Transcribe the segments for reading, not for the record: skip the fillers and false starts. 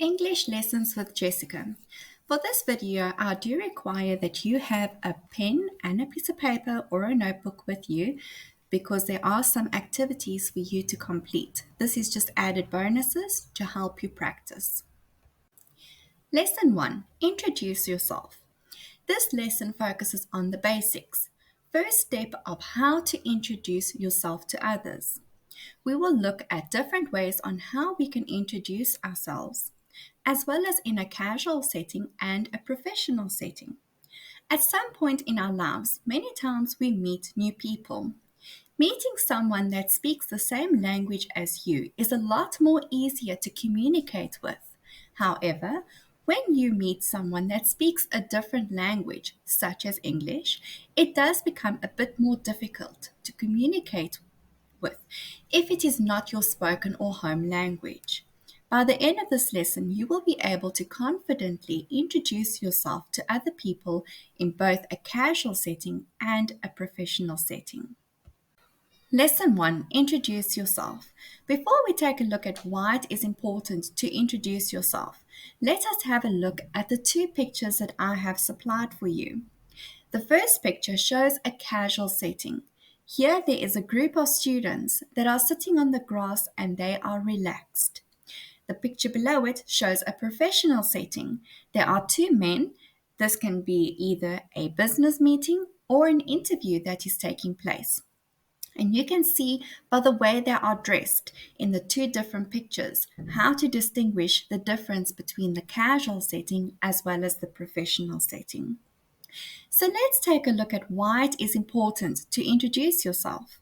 English Lessons with Jessica. For this video, I do require that you have a pen and a piece of paper or a notebook with you because there are some activities for you to complete. This is just added bonuses to help you practice. Lesson 1. Introduce yourself. This lesson focuses on the basics. First step of how to introduce yourself to others. We will look at different ways on how we can introduce ourselves, as well as in a casual setting and a professional setting. At some point in our lives, many times we meet new people. Meeting someone that speaks the same language as you is a lot more easier to communicate with. However, when you meet someone that speaks a different language, such as English, it does become a bit more difficult to communicate with if it is not your spoken or home language. By the end of this lesson, you will be able to confidently introduce yourself to other people in both a casual setting and a professional setting. Lesson 1. Introduce yourself. Before we take a look at why it is important to introduce yourself, let us have a look at the two pictures that I have supplied for you. The first picture shows a casual setting. Here there is a group of students that are sitting on the grass and they are relaxed. The picture below it shows a professional setting. There are two men. This can be either a business meeting or an interview that is taking place. And you can see by the way they are dressed in the two different pictures how to distinguish the difference between the casual setting as well as the professional setting. So let's take a look at why it is important to introduce yourself.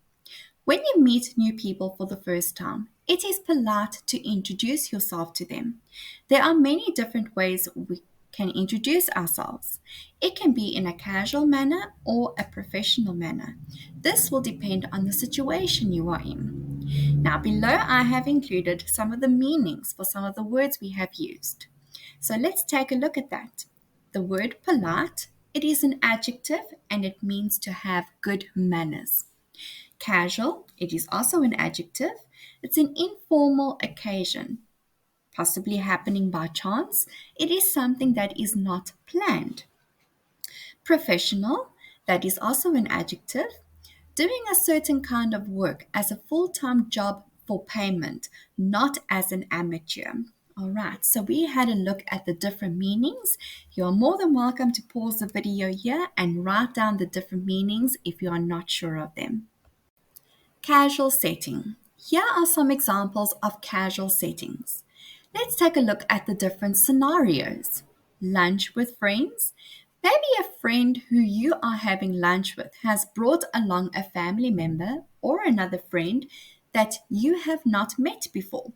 When you meet new people for the first time, it is polite to introduce yourself to them. There are many different ways we can introduce ourselves. It can be in a casual manner or a professional manner. This will depend on the situation you are in. Now, below I have included some of the meanings for some of the words we have used. So let's take a look at that. The word polite, it is an adjective and it means to have good manners. Casual, it is also an adjective. It's an informal occasion, possibly happening by chance. It is something that is not planned. Professional, that is also an adjective. Doing a certain kind of work as a full-time job for payment, not as an amateur. All right, so we had a look at the different meanings. You're more than welcome to pause the video here and write down the different meanings if you are not sure of them. Casual setting. Here are some examples of casual settings. Let's take a look at the different scenarios. Lunch with friends. Maybe a friend who you are having lunch with has brought along a family member or another friend that you have not met before.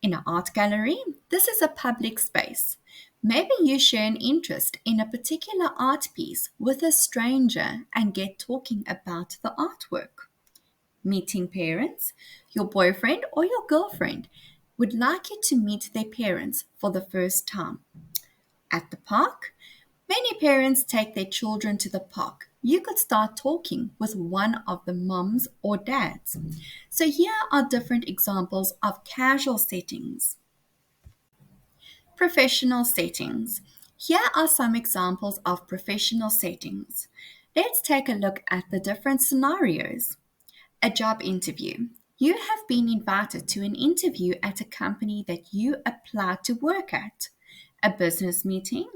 In an art gallery, this is a public space. Maybe you share an interest in a particular art piece with a stranger and get talking about the artwork. Meeting parents, your boyfriend or your girlfriend would like you to meet their parents for the first time. At the park, many parents take their children to the park. You could start talking with one of the moms or dads. So here are different examples of casual settings. Professional settings. Here are some examples of professional settings. Let's take a look at the different scenarios. A job interview. You have been invited to an interview at a company that you applied to work at. A business meeting.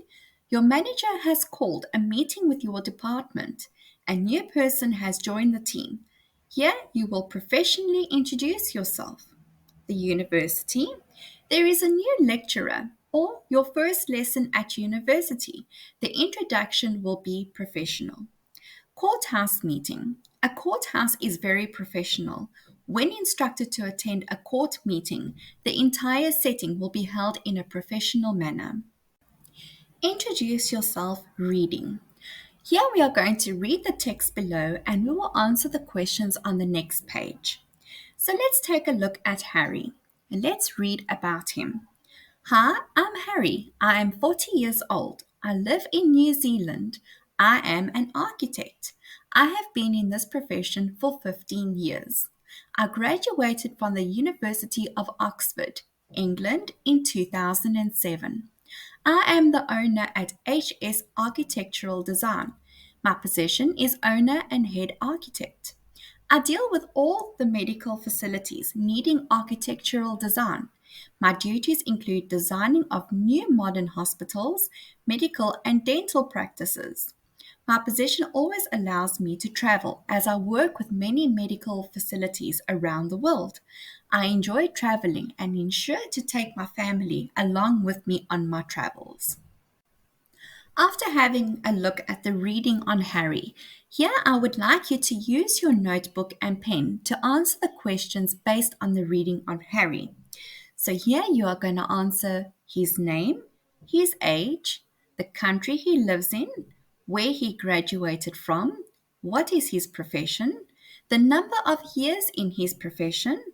Your manager has called a meeting with your department. A new person has joined the team. Here you will professionally introduce yourself. The university. There is a new lecturer or your first lesson at university. The introduction will be professional. Courthouse meeting. A courthouse is very professional. When instructed to attend a court meeting, the entire setting will be held in a professional manner. Introduce yourself reading. Here we are going to read the text below and we will answer the questions on the next page. So let's take a look at Harry and let's read about him. Hi, I'm Harry. I am 40 years old. I live in New Zealand. I am an architect. I have been in this profession for 15 years. I graduated from the University of Oxford. England in 2007. I am the owner at HS Architectural Design. My position is owner and head architect. I deal with all the medical facilities needing architectural design. My duties include designing of new modern hospitals, medical and dental practices. My position always allows me to travel as I work with many medical facilities around the world. I enjoy traveling and ensure to take my family along with me on my travels. After having a look at the reading on Harry, here I would like you to use your notebook and pen to answer the questions based on the reading on Harry. So here you are going to answer his name, his age, the country he lives in, where he graduated from, what is his profession, the number of years in his profession,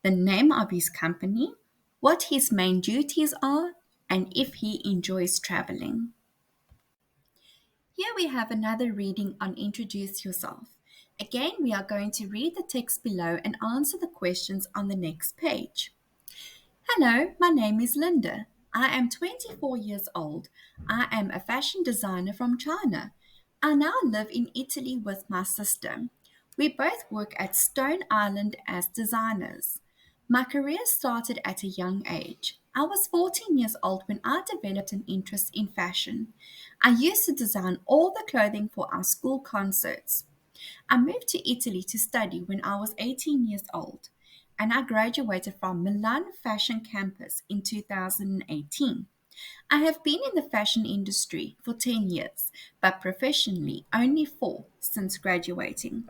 the name of his company, what his main duties are, and if he enjoys traveling. Here we have another reading on Introduce Yourself. Again, we are going to read the text below and answer the questions on the next page. Hello, my name is Linda. I am 24 years old. I am a fashion designer from China. I now live in Italy with my sister. We both work at Stone Island as designers. My career started at a young age. I was 14 years old when I developed an interest in fashion. I used to design all the clothing for our school concerts. I moved to Italy to study when I was 18 years old, and I graduated from Milan Fashion Campus in 2018. I have been in the fashion industry for 10 years, but professionally only 4 since graduating.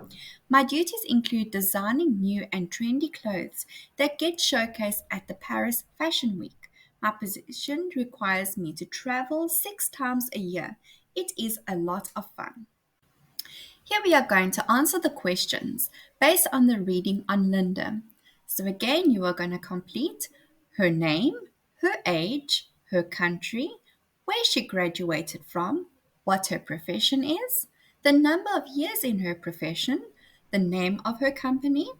My duties include designing new and trendy clothes that get showcased at the Paris Fashion Week. My position requires me to travel 6 times a year. It is a lot of fun. Here we are going to answer the questions based on the reading on Linda. So again, you are going to complete her name, her age, her country, where she graduated from, what her profession is, the number of years in her profession, the name of her company,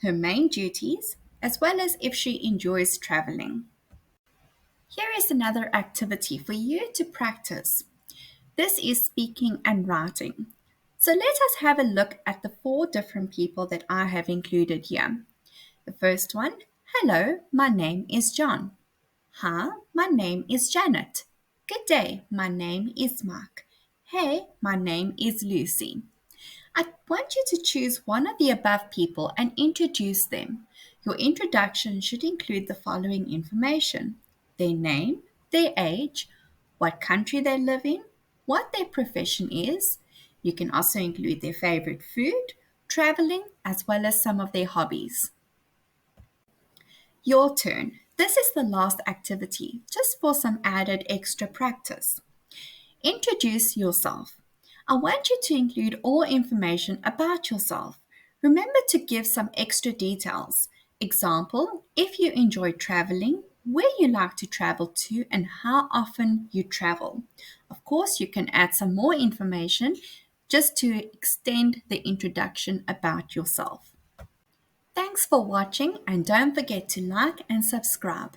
her main duties, as well as if she enjoys traveling. Here is another activity for you to practice. This is speaking and writing. So let us have a look at the 4 different people that I have included here. The first one, hello, my name is John. Hi, my name is Janet. Good day, my name is Mark. Hey, my name is Lucy. I want you to choose one of the above people and introduce them. Your introduction should include the following information: their name, their age, what country they live in, what their profession is. You can also include their favorite food, traveling, as well as some of their hobbies. Your turn. This is the last activity, just for some added extra practice. Introduce yourself. I want you to include all information about yourself. Remember to give some extra details. Example, if you enjoy traveling, where you like to travel to, and how often you travel. Of course, you can add some more information just to extend the introduction about yourself. Thanks for watching, and don't forget to like and subscribe.